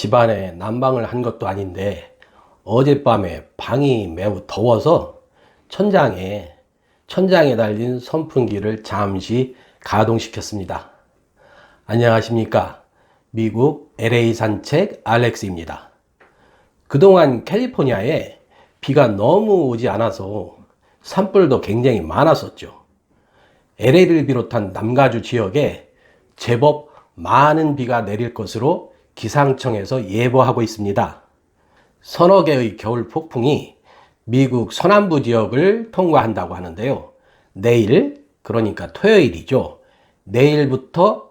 집안에 난방을 한 것도 아닌데 어젯밤에 방이 매우 더워서 천장에 달린 선풍기를 잠시 가동시켰습니다. 안녕하십니까. 미국 LA 산책 알렉스입니다. 그동안 캘리포니아에 비가 너무 오지 않아서 산불도 굉장히 많았었죠. LA를 비롯한 남가주 지역에 제법 많은 비가 내릴 것으로 기상청에서 예보하고 있습니다. 서너 개의 겨울 폭풍이 미국 서남부 지역을 통과한다고 하는데요. 내일, 그러니까 토요일이죠. 내일부터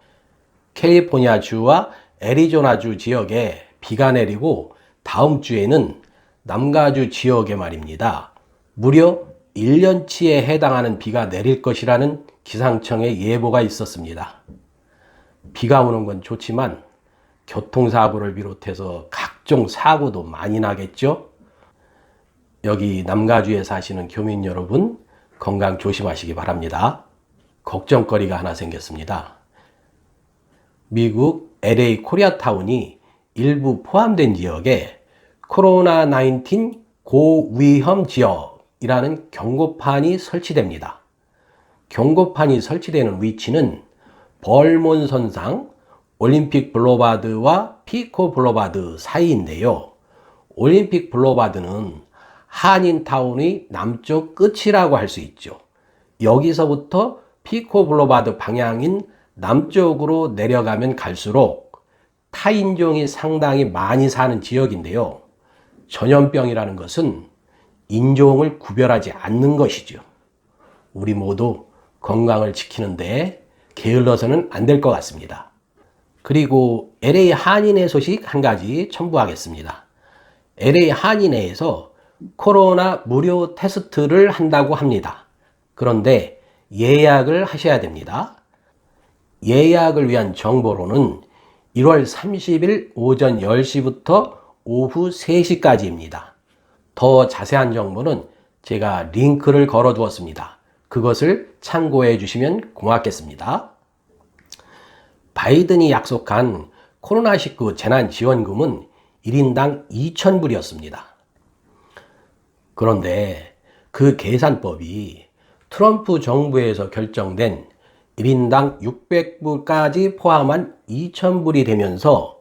캘리포니아주와 애리조나주 지역에 비가 내리고 다음 주에는 남가주 지역에 말입니다. 무려 1년치에 해당하는 비가 내릴 것이라는 기상청의 예보가 있었습니다. 비가 오는 건 좋지만 교통사고를 비롯해서 각종 사고도 많이 나겠죠? 여기 남가주에 사시는 교민 여러분, 건강 조심하시기 바랍니다. 걱정거리가 하나 생겼습니다. 미국 LA 코리아타운이 일부 포함된 지역에 코로나19 고위험 지역이라는 경고판이 설치됩니다. 경고판이 설치되는 위치는 벌몬선상, 올림픽 블루바드와 피코 블루바드 사이인데요. 올림픽 블루바드는 한인타운의 남쪽 끝이라고 할 수 있죠. 여기서부터 피코 블루바드 방향인 남쪽으로 내려가면 갈수록 타인종이 상당히 많이 사는 지역인데요. 전염병이라는 것은 인종을 구별하지 않는 것이죠. 우리 모두 건강을 지키는데 게을러서는 안 될 것 같습니다. 그리고 LA 한인회 소식 한 가지 첨부하겠습니다. LA 한인회에서 코로나 무료 테스트를 한다고 합니다. 그런데 예약을 하셔야 됩니다. 예약을 위한 정보로는 1월 30일 오전 10시부터 오후 3시까지입니다. 더 자세한 정보는 제가 링크를 걸어 두었습니다. 그것을 참고해 주시면 고맙겠습니다. 바이든이 약속한 코로나19 재난지원금은 1인당 2,000불이었습니다. 그런데 그 계산법이 트럼프 정부에서 결정된 1인당 600불까지 포함한 2,000불이 되면서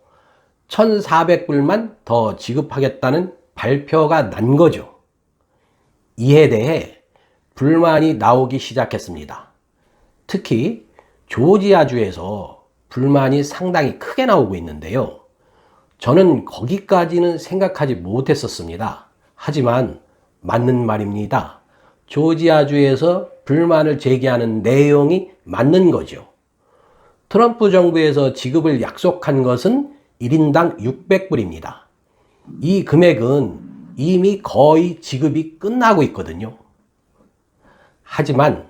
1,400불만 더 지급하겠다는 발표가 난 거죠. 이에 대해 불만이 나오기 시작했습니다. 특히 조지아주에서 불만이 상당히 크게 나오고 있는데요. 저는 거기까지는 생각하지 못했었습니다. 하지만 맞는 말입니다. 조지아주에서 불만을 제기하는 내용이 맞는 거죠. 트럼프 정부에서 지급을 약속한 것은 1인당 600불입니다. 이 금액은 이미 거의 지급이 끝나고 있거든요. 하지만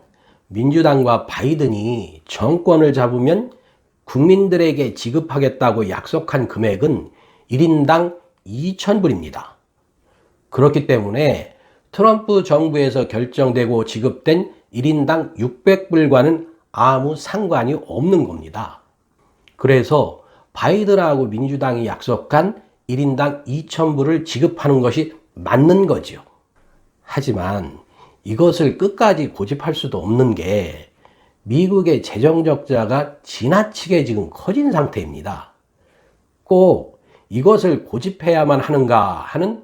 민주당과 바이든이 정권을 잡으면 국민들에게 지급하겠다고 약속한 금액은 1인당 2,000불입니다. 그렇기 때문에 트럼프 정부에서 결정되고 지급된 1인당 600불과는 아무 상관이 없는 겁니다. 그래서 바이든하고 민주당이 약속한 1인당 2,000불을 지급하는 것이 맞는 거죠. 하지만 이것을 끝까지 고집할 수도 없는 게 미국의 재정 적자가 지나치게 지금 커진 상태입니다. 꼭 이것을 고집해야만 하는가 하는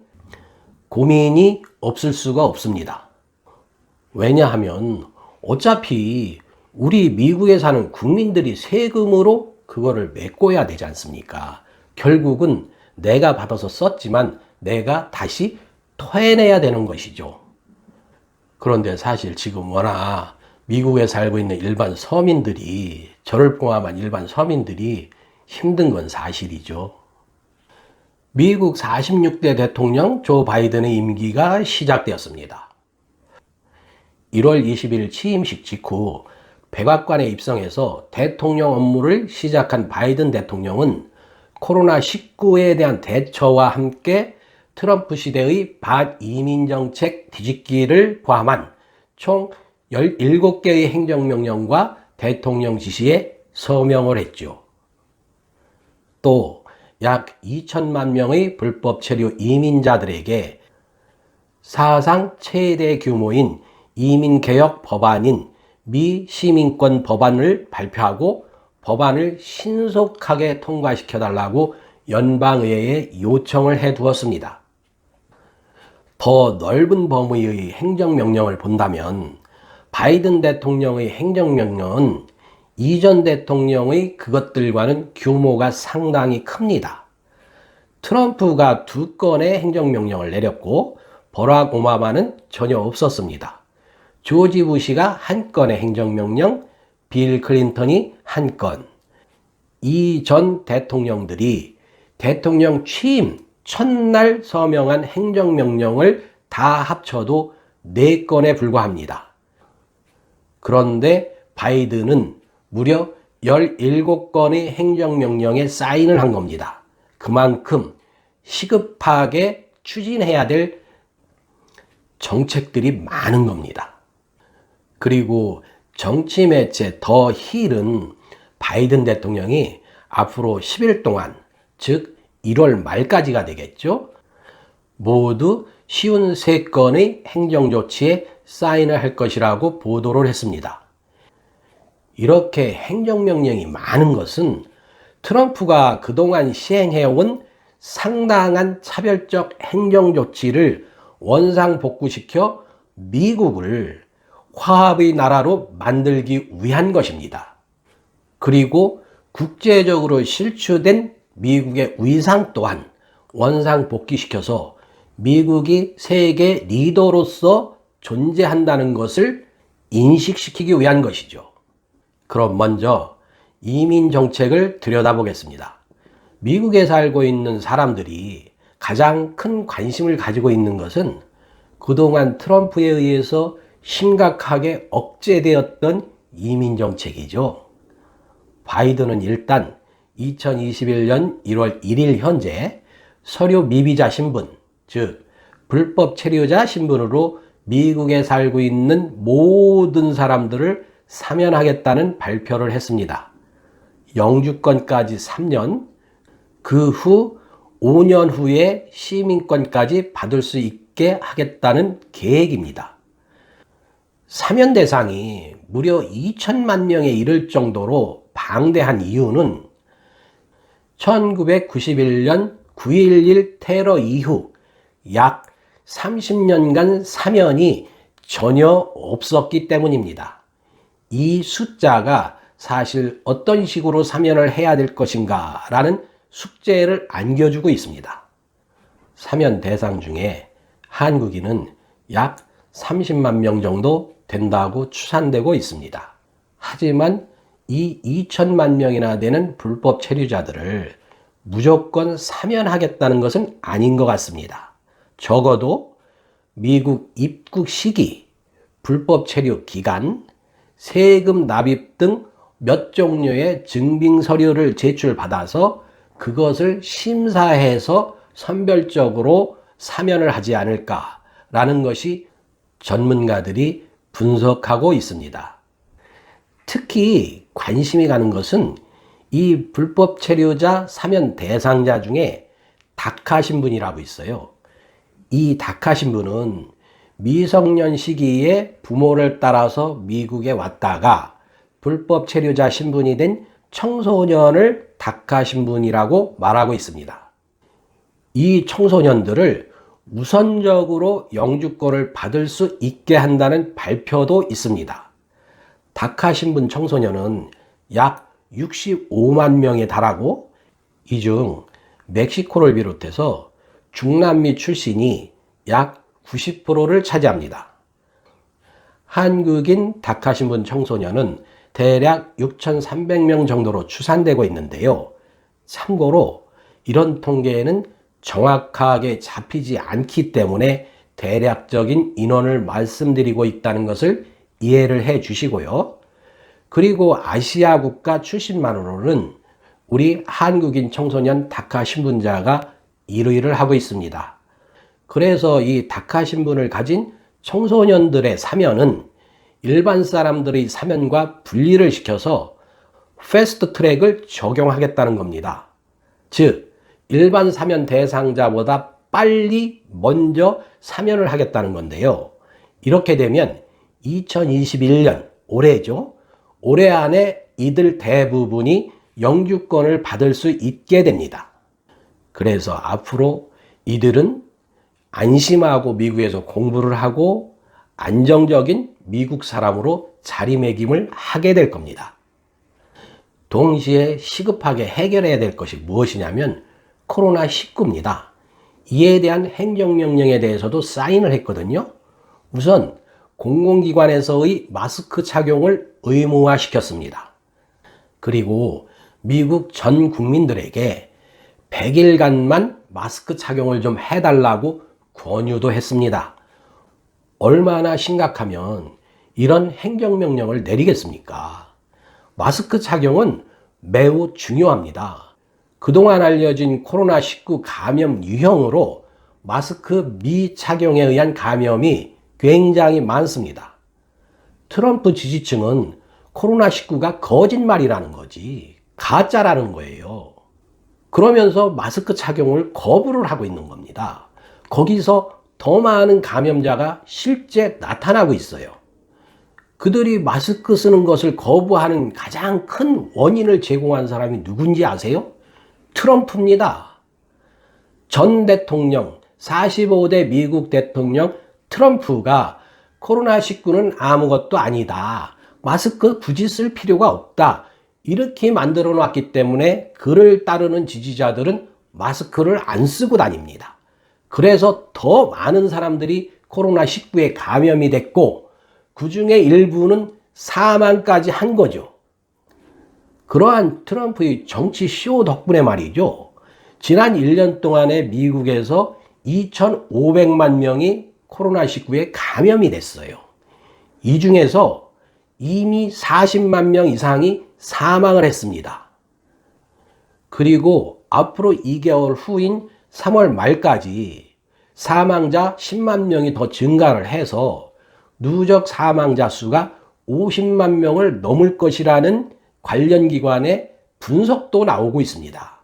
고민이 없을 수가 없습니다. 왜냐하면 어차피 우리 미국에 사는 국민들이 세금으로 그거를 메꿔야 되지 않습니까? 결국은 내가 받아서 썼지만 내가 다시 토해내야 되는 것이죠. 그런데 사실 지금 워낙 미국에 살고 있는 일반 서민들이, 저를 포함한 일반 서민들이 힘든 건 사실이죠. 미국 46대 대통령 조 바이든의 임기가 시작되었습니다. 1월 20일 취임식 직후 백악관에 입성해서 대통령 업무를 시작한 바이든 대통령은 코로나19에 대한 대처와 함께 트럼프 시대의 반이민 정책 뒤집기를 포함한 총 17개의 행정명령과 대통령 지시에 서명을 했죠. 또 약 2천만 명의 불법 체류 이민자들에게 사상 최대 규모인 이민개혁 법안인 미시민권 법안을 발표하고 법안을 신속하게 통과시켜달라고 연방의회에 요청을 해두었습니다. 더 넓은 범위의 행정명령을 본다면 바이든 대통령의 행정명령은 이전 대통령의 그것들과는 규모가 상당히 큽니다. 트럼프가 2건의 행정명령을 내렸고 버락 오바마는 전혀 없었습니다. 조지 부시가 1건의 행정명령, 빌 클린턴이 1건. 이 전 대통령들이 대통령 취임 첫날 서명한 행정명령을 다 합쳐도 4건에 불과합니다. 그런데 바이든은 무려 17건의 행정명령에 사인을 한 겁니다. 그만큼 시급하게 추진해야 될 정책들이 많은 겁니다. 그리고 정치 매체 더 힐은 바이든 대통령이 앞으로 10일 동안, 즉 1월 말까지가 되겠죠, 모두 53건의 행정조치에 사인을 할 것이라고 보도를 했습니다. 이렇게 행정명령이 많은 것은 트럼프가 그동안 시행해온 상당한 차별적 행정조치를 원상복구시켜 미국을 화합의 나라로 만들기 위한 것입니다. 그리고 국제적으로 실추된 미국의 위상 또한 원상복귀시켜서 미국이 세계 리더로서 존재한다는 것을 인식시키기 위한 것이죠. 그럼 먼저 이민 정책을 들여다보겠습니다. 미국에 살고 있는 사람들이 가장 큰 관심을 가지고 있는 것은 그동안 트럼프에 의해서 심각하게 억제되었던 이민 정책이죠. 바이든은 일단 2021년 1월 1일 현재 서류 미비자 신분, 즉 불법 체류자 신분으로 미국에 살고 있는 모든 사람들을 사면하겠다는 발표를 했습니다. 영주권까지 3년, 그 후 5년 후에 시민권까지 받을 수 있게 하겠다는 계획입니다. 사면 대상이 무려 2천만 명에 이를 정도로 방대한 이유는 1991년 9.11 테러 이후 약 30년간 사면이 전혀 없었기 때문입니다. 이 숫자가 사실 어떤 식으로 사면을 해야 될 것인가 라는 숙제를 안겨주고 있습니다. 사면 대상 중에 한국인은 약 30만 명 정도 된다고 추산되고 있습니다. 하지만 이 2천만 명이나 되는 불법 체류자들을 무조건 사면하겠다는 것은 아닌 것 같습니다. 적어도 미국 입국 시기, 불법 체류 기간, 세금 납입 등 몇 종류의 증빙 서류를 제출받아서 그것을 심사해서 선별적으로 사면을 하지 않을까라는 것이 전문가들이 분석하고 있습니다. 특히 관심이 가는 것은 이 불법 체류자 사면 대상자 중에 다카 신분이라고 있어요. 이 다카 신분은 미성년 시기에 부모를 따라서 미국에 왔다가 불법 체류자 신분이 된 청소년을 다카 신분이라고 말하고 있습니다. 이 청소년들을 우선적으로 영주권을 받을 수 있게 한다는 발표도 있습니다. 다카 신분 청소년은 약 65만 명에 달하고 이 중 멕시코를 비롯해서 중남미 출신이 약 90%를 차지합니다. 한국인 다카 신분 청소년은 대략 6,300명 정도로 추산되고 있는데요. 참고로 이런 통계에는 정확하게 잡히지 않기 때문에 대략적인 인원을 말씀드리고 있다는 것을 이해를 해 주시고요. 그리고 아시아 국가 출신만으로는 우리 한국인 청소년 다카 신분자가 1위를 하고 있습니다. 그래서 이 다카 신분을 가진 청소년들의 사면은 일반 사람들의 사면과 분리를 시켜서 패스트 트랙을 적용하겠다는 겁니다. 즉, 일반 사면 대상자보다 빨리 먼저 사면을 하겠다는 건데요. 이렇게 되면 2021년 올해죠. 올해 안에 이들 대부분이 영주권을 받을 수 있게 됩니다. 그래서 앞으로 이들은 안심하고 미국에서 공부를 하고 안정적인 미국 사람으로 자리매김을 하게 될 겁니다. 동시에 시급하게 해결해야 될 것이 무엇이냐면 코로나19입니다. 이에 대한 행정명령에 대해서도 사인을 했거든요. 우선 공공기관에서의 마스크 착용을 의무화시켰습니다. 그리고 미국 전 국민들에게 100일간만 마스크 착용을 좀 해달라고 권유도 했습니다. 얼마나 심각하면 이런 행정명령을 내리겠습니까? 마스크 착용은 매우 중요합니다. 그동안 알려진 코로나19 감염 유형으로 마스크 미착용에 의한 감염이 굉장히 많습니다. 트럼프 지지층은 코로나19가 거짓말이라는 거지, 가짜라는 거예요. 그러면서 마스크 착용을 거부를 하고 있는 겁니다. 거기서 더 많은 감염자가 실제 나타나고 있어요. 그들이 마스크 쓰는 것을 거부하는 가장 큰 원인을 제공한 사람이 누군지 아세요? 트럼프입니다. 전 대통령, 45대 미국 대통령 트럼프가 코로나19는 아무것도 아니다, 마스크 굳이 쓸 필요가 없다, 이렇게 만들어 놨기 때문에 그를 따르는 지지자들은 마스크를 안 쓰고 다닙니다. 그래서 더 많은 사람들이 코로나19에 감염이 됐고 그 중에 일부는 사망까지 한 거죠. 그러한 트럼프의 정치 쇼 덕분에 말이죠. 지난 1년 동안에 미국에서 2,500만 명이 코로나19에 감염이 됐어요. 이 중에서 이미 40만 명 이상이 사망을 했습니다. 그리고 앞으로 2개월 후인 3월 말까지 사망자 10만 명이 더 증가를 해서 누적 사망자 수가 50만 명을 넘을 것이라는 관련 기관의 분석도 나오고 있습니다.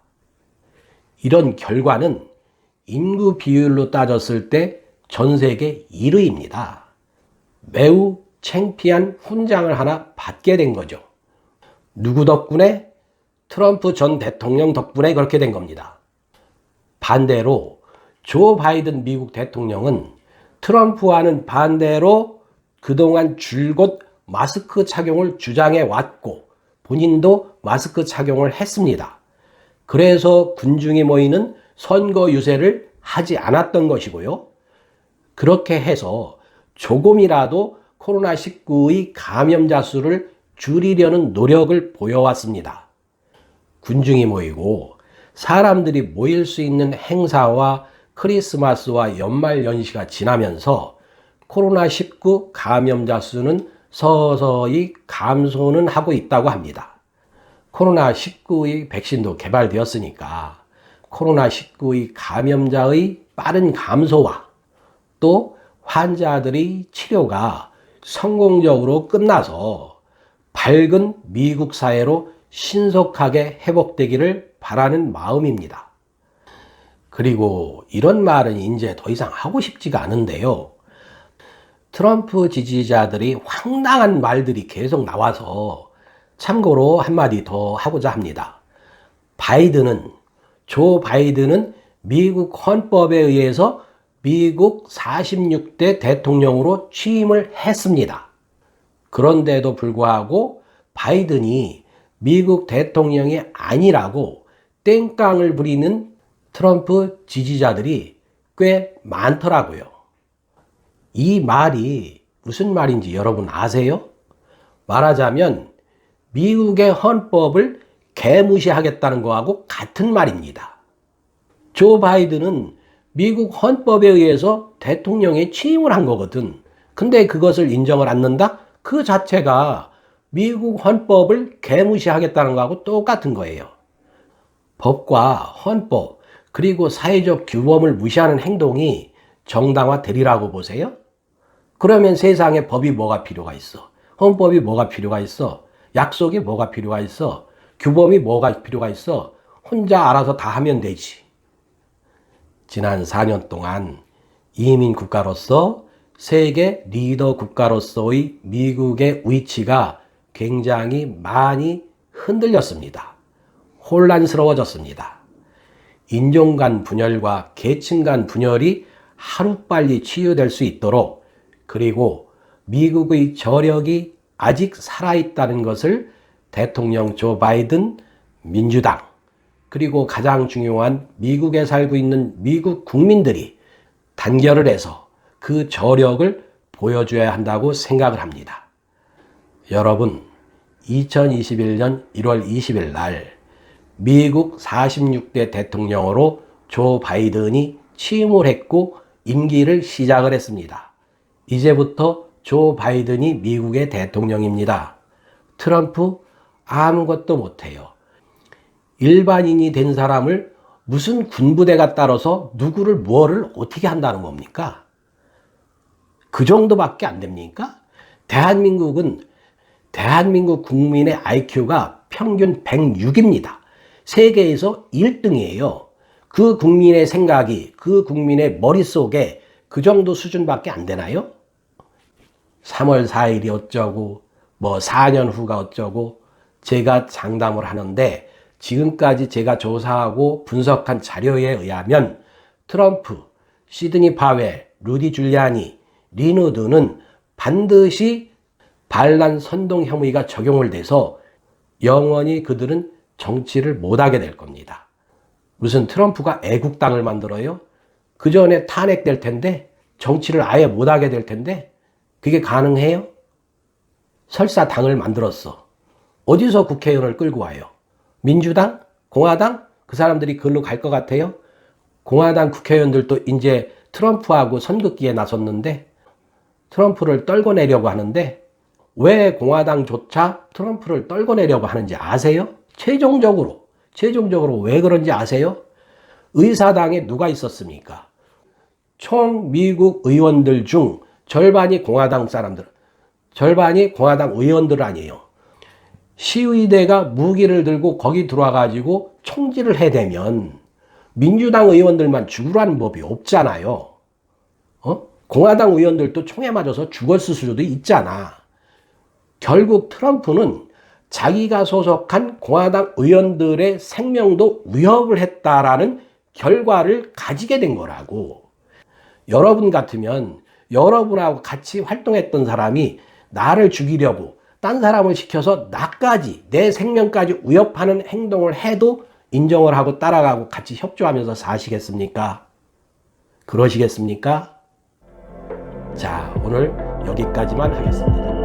이런 결과는 인구 비율로 따졌을 때 전 세계 1위입니다. 매우 창피한 훈장을 하나 받게 된 거죠. 누구 덕분에? 트럼프 전 대통령 덕분에 그렇게 된 겁니다. 반대로 조 바이든 미국 대통령은 트럼프와는 반대로 그동안 줄곧 마스크 착용을 주장해 왔고 본인도 마스크 착용을 했습니다. 그래서 군중이 모이는 선거 유세를 하지 않았던 것이고요. 그렇게 해서 조금이라도 코로나19의 감염자 수를 줄이려는 노력을 보여왔습니다. 군중이 모이고 사람들이 모일 수 있는 행사와 크리스마스와 연말 연시가 지나면서 코로나19 감염자 수는 서서히 감소는 하고 있다고 합니다. 코로나19의 백신도 개발되었으니까 코로나19의 감염자의 빠른 감소와 또 환자들의 치료가 성공적으로 끝나서 밝은 미국 사회로 신속하게 회복되기를 바라는 마음입니다. 그리고 이런 말은 이제 더 이상 하고 싶지가 않은데요. 트럼프 지지자들이 황당한 말들이 계속 나와서 참고로 한마디 더 하고자 합니다. 조 바이든은 미국 헌법에 의해서 미국 46대 대통령으로 취임을 했습니다. 그런데도 불구하고 바이든이 미국 대통령이 아니라고 땡깡을 부리는 트럼프 지지자들이 꽤 많더라고요. 이 말이 무슨 말인지 여러분 아세요? 말하자면 미국의 헌법을 개무시하겠다는 거하고 같은 말입니다. 조 바이든은 미국 헌법에 의해서 대통령에 취임을 한 거거든. 근데 그것을 인정을 않는다? 그 자체가 미국 헌법을 개무시하겠다는 거하고 똑같은 거예요. 법과 헌법 그리고 사회적 규범을 무시하는 행동이 정당화되리라고 보세요? 그러면 세상에 법이 뭐가 필요가 있어? 헌법이 뭐가 필요가 있어? 약속이 뭐가 필요가 있어? 규범이 뭐가 필요가 있어? 혼자 알아서 다 하면 되지. 지난 4년 동안 이민 국가로서 세계 리더 국가로서의 미국의 위치가 굉장히 많이 흔들렸습니다. 혼란스러워졌습니다. 인종 간 분열과 계층 간 분열이 하루빨리 치유될 수 있도록, 그리고 미국의 저력이 아직 살아있다는 것을 대통령 조 바이든, 민주당, 그리고 가장 중요한 미국에 살고 있는 미국 국민들이 단결을 해서 그 저력을 보여줘야 한다고 생각을 합니다. 여러분, 2021년 1월 20일 날 미국 46대 대통령으로 조 바이든이 취임을 했고 임기를 시작을 했습니다. 이제부터 조 바이든이 미국의 대통령입니다. 트럼프 아무것도 못해요. 일반인이 된 사람을 무슨 군부대가 따라서 누구를 뭐를 어떻게 한다는 겁니까? 그 정도밖에 안 됩니까? 대한민국 국민의 IQ가 평균 106입니다. 세계에서 1등이에요. 그 국민의 생각이, 그 국민의 머릿속에 그 정도 수준밖에 안 되나요? 3월 4일이 어쩌고, 4년 후가 어쩌고, 제가 장담을 하는데, 지금까지 제가 조사하고 분석한 자료에 의하면 트럼프, 시드니 파웰, 루디 줄리아니, 리누드는 반드시 반란 선동 혐의가 적용을 돼서 영원히 그들은 정치를 못하게 될 겁니다. 무슨 트럼프가 애국당을 만들어요? 그 전에 탄핵될 텐데, 정치를 아예 못하게 될 텐데, 그게 가능해요? 설사 당을 만들었어. 어디서 국회의원을 끌고 와요? 민주당? 공화당? 그 사람들이 그걸로 갈 것 같아요? 공화당 국회의원들도 이제 트럼프하고 선긋기에 나섰는데, 트럼프를 떨궈내려고 하는데, 왜 공화당조차 트럼프를 떨궈내려고 하는지 아세요? 최종적으로 왜 그런지 아세요? 의사당에 누가 있었습니까? 총 미국 의원들 중 절반이 공화당 사람들, 절반이 공화당 의원들 아니에요. 시위대가 무기를 들고 거기 들어와가지고 총질을 해대면 민주당 의원들만 죽으라는 법이 없잖아요. 공화당 의원들도 총에 맞아서 죽었을 수도 있잖아. 결국 트럼프는 자기가 소속한 공화당 의원들의 생명도 위협을 했다라는 결과를 가지게 된 거라고. 여러분 같으면 여러분하고 같이 활동했던 사람이 나를 죽이려고 딴 사람을 시켜서 나까지, 내 생명까지 위협하는 행동을 해도 인정을 하고 따라가고 같이 협조하면서 사시겠습니까? 그러시겠습니까? 자, 오늘 여기까지만 하겠습니다.